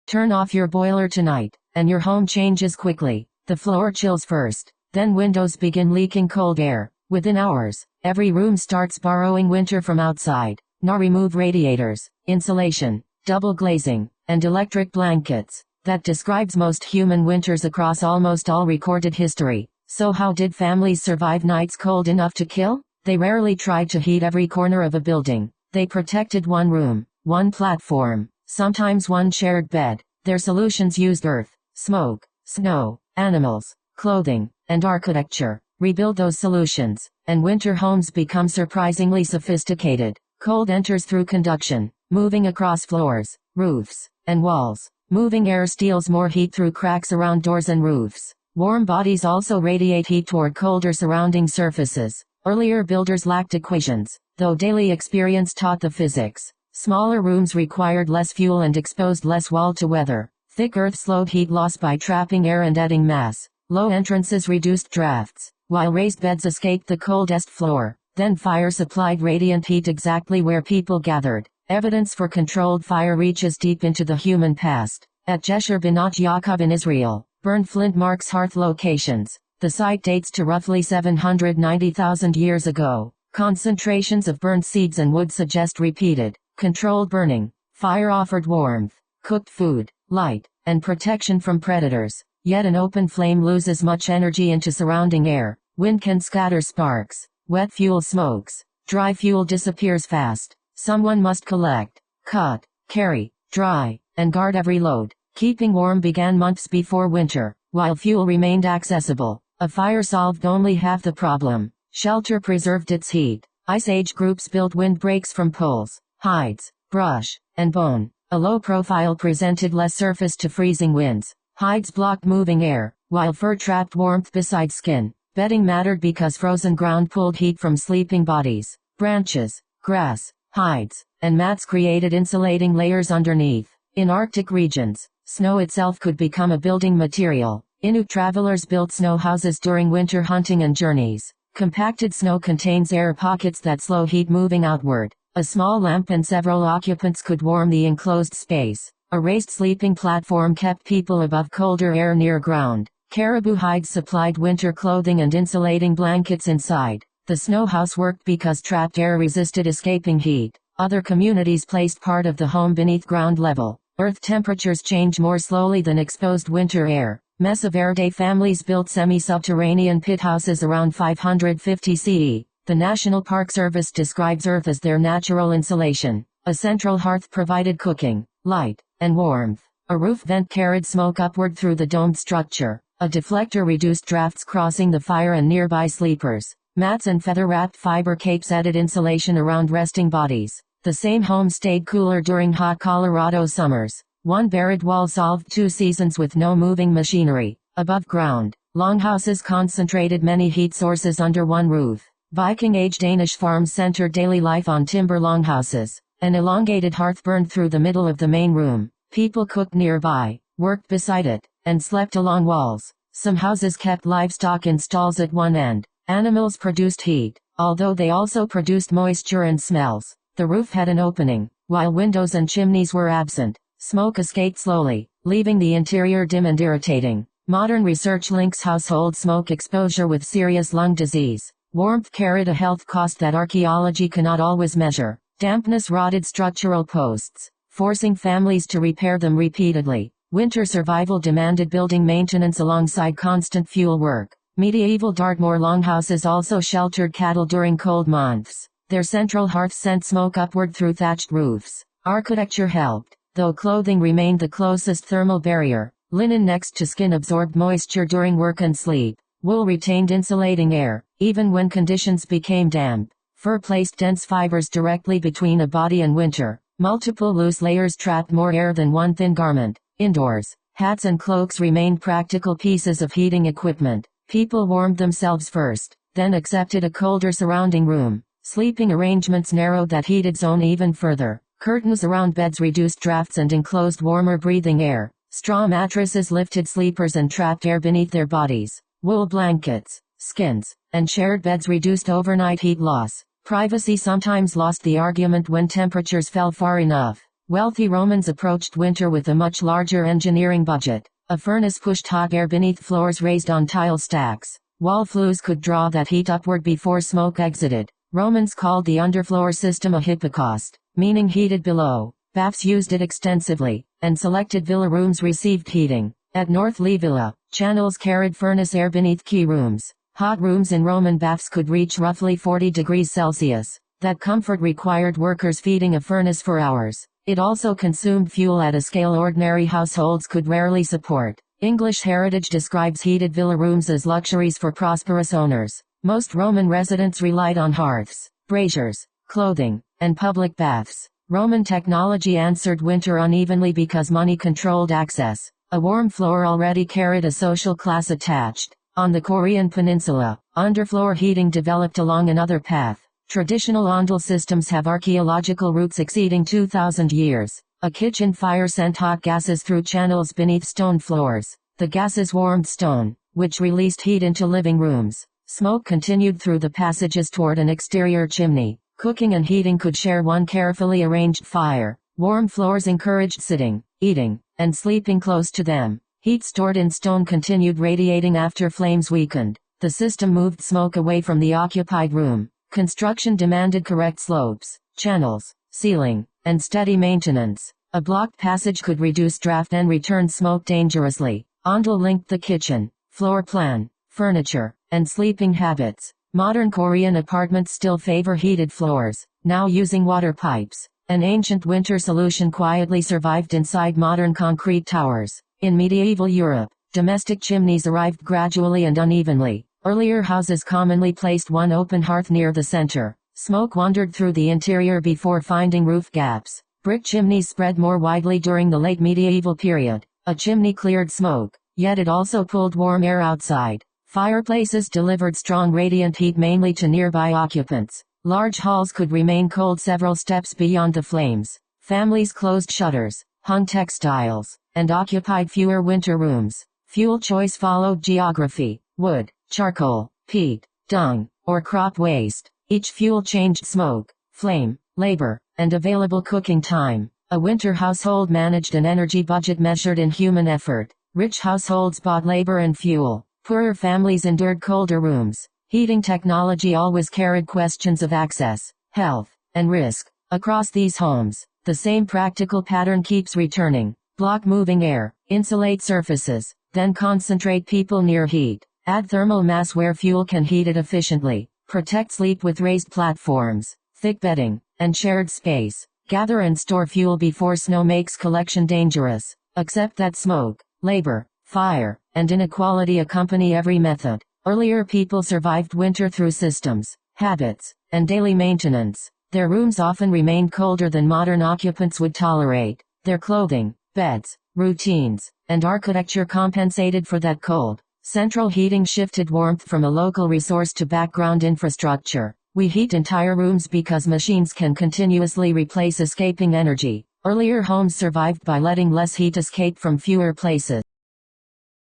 Turn off your boiler tonight, and your home changes quickly. The floor chills first, then windows begin leaking cold air. Within hours, every room starts borrowing winter from outside. Now remove radiators, insulation, double glazing, and electric blankets. That describes most human winters across almost all recorded history. So how did families survive nights cold enough to kill? They rarely tried to heat every corner of a building. They protected one room, one platform, sometimes one shared bed. Their solutions used earth, smoke, snow, animals, clothing, and architecture. Rebuild those solutions, and winter homes become surprisingly sophisticated. Cold enters through conduction, moving across floors, roofs, and walls. Moving air steals more heat through cracks around doors and roofs. Warm bodies also radiate heat toward colder surrounding surfaces. Earlier builders lacked equations, though daily experience taught the physics. Smaller rooms required less fuel and exposed less wall to weather. Thick earth slowed heat loss by trapping air and adding mass. Low entrances reduced drafts, while raised beds escaped the coldest floor. Then fire supplied radiant heat exactly where people gathered. Evidence for controlled fire reaches deep into the human past. At Gesher Benot Ya'aqov in Israel, burned flint marks hearth locations. The site dates to roughly 790,000 years ago. Concentrations of burnt seeds and wood suggest repeated, controlled burning. Fire offered warmth, cooked food, light, and protection from predators. Yet an open flame loses much energy into surrounding air. Wind can scatter sparks. Wet fuel smokes. Dry fuel disappears fast. Someone must collect, cut, carry, dry, and guard every load. Keeping warm began months before winter, while fuel remained accessible. A fire solved only half the problem. Shelter preserved its heat. Ice Age groups built windbreaks from poles, hides, brush, and bone. A low profile presented less surface to freezing winds. Hides blocked moving air, while fur trapped warmth beside skin. Bedding mattered because frozen ground pulled heat from sleeping bodies. Branches, grass, hides, and mats created insulating layers underneath. In Arctic regions, snow itself could become a building material. Inuit travelers built snow houses during winter hunting and journeys. Compacted snow contains air pockets that slow heat moving outward. A small lamp and several occupants could warm the enclosed space. A raised sleeping platform kept people above colder air near ground. Caribou hides supplied winter clothing and insulating blankets inside. The snow house worked because trapped air resisted escaping heat. Other communities placed part of the home beneath ground level. Earth temperatures change more slowly than exposed winter air. Mesa Verde families built semi-subterranean pithouses around 550 CE. The National Park Service describes Earth as their natural insulation. A central hearth provided cooking, light, and warmth. A roof vent carried smoke upward through the domed structure. A deflector reduced drafts crossing the fire and nearby sleepers. Mats and feather-wrapped fiber capes added insulation around resting bodies. The same home stayed cooler during hot Colorado summers. One buried wall solved 2 seasons with no moving machinery. Above ground, longhouses concentrated many heat sources under one roof. Viking-age Danish farms centered daily life on timber longhouses. An elongated hearth burned through the middle of the main room. People cooked nearby, worked beside it, and slept along walls. Some houses kept livestock in stalls at one end. Animals produced heat, although they also produced moisture and smells. The roof had an opening, while windows and chimneys were absent. Smoke escaped slowly, leaving the interior dim and irritating. Modern research links household smoke exposure with serious lung disease. Warmth carried a health cost that archaeology cannot always measure. Dampness rotted structural posts, forcing families to repair them repeatedly. Winter survival demanded building maintenance alongside constant fuel work. Medieval Dartmoor longhouses also sheltered cattle during cold months. Their central hearths sent smoke upward through thatched roofs. Architecture helped, though clothing remained the closest thermal barrier. Linen next to skin absorbed moisture during work and sleep. Wool retained insulating air, even when conditions became damp. Fur placed dense fibers directly between a body and winter. Multiple loose layers trapped more air than one thin garment. Indoors, hats and cloaks remained practical pieces of heating equipment. People warmed themselves first, then accepted a colder surrounding room. Sleeping arrangements narrowed that heated zone even further. Curtains around beds reduced drafts and enclosed warmer breathing air. Straw mattresses lifted sleepers and trapped air beneath their bodies. Wool blankets, skins, and shared beds reduced overnight heat loss. Privacy sometimes lost the argument when temperatures fell far enough. Wealthy Romans approached winter with a much larger engineering budget. A furnace pushed hot air beneath floors raised on tile stacks. Wall flues could draw that heat upward before smoke exited. Romans called the underfloor system a hypocaust, meaning heated below. Baths used it extensively, and selected villa rooms received heating. At North Lee Villa, channels carried furnace air beneath key rooms. Hot rooms in Roman baths could reach roughly 40 degrees Celsius. That comfort required workers feeding a furnace for hours. It also consumed fuel at a scale ordinary households could rarely support. English heritage describes heated villa rooms as luxuries for prosperous owners. Most Roman residents relied on hearths, braziers, clothing, and public baths. Roman technology answered winter unevenly because money controlled access. A warm floor already carried a social class attached. On the Korean peninsula, underfloor heating developed along another path. Traditional ondol systems have archaeological roots exceeding 2,000 years. A kitchen fire sent hot gases through channels beneath stone floors. The gases warmed stone, which released heat into living rooms. Smoke continued through the passages toward an exterior chimney. Cooking and heating could share one carefully arranged fire. Warm floors encouraged sitting, eating, and sleeping close to them. Heat stored in stone continued radiating after flames weakened. The system moved smoke away from the occupied room. Construction demanded correct slopes, channels, ceiling, and steady maintenance. A blocked passage could reduce draft and return smoke dangerously. Ondol linked the kitchen, floor plan, furniture, and sleeping habits. Modern Korean apartments still favor heated floors, now using water pipes. An ancient winter solution quietly survived inside modern concrete towers. In medieval Europe, domestic chimneys arrived gradually and unevenly. Earlier houses commonly placed one open hearth near the center. Smoke wandered through the interior before finding roof gaps. Brick chimneys spread more widely during the late medieval period. A chimney cleared smoke, yet it also pulled warm air outside. Fireplaces delivered strong radiant heat mainly to nearby occupants. Large halls could remain cold several steps beyond the flames. Families closed shutters, hung textiles, and occupied fewer winter rooms. Fuel choice followed geography: wood, charcoal, peat, dung, or crop waste. Each fuel changed smoke, flame, labor, and available cooking time. A winter household managed an energy budget measured in human effort. Rich households bought labor and fuel. Poorer families endured colder rooms. Heating technology always carried questions of access, health, and risk. Across these homes, the same practical pattern keeps returning. Block moving air, insulate surfaces, then concentrate people near heat. Add thermal mass where fuel can heat it efficiently. Protect sleep with raised platforms, thick bedding, and shared space. Gather and store fuel before snow makes collection dangerous. Accept that smoke, labor, fire, and inequality accompany every method. Earlier people survived winter through systems, habits, and daily maintenance. Their rooms often remained colder than modern occupants would tolerate. Their clothing, beds, routines, and architecture compensated for that cold. Central heating shifted warmth from a local resource to background infrastructure. We heat entire rooms because machines can continuously replace escaping energy. Earlier homes survived by letting less heat escape from fewer places.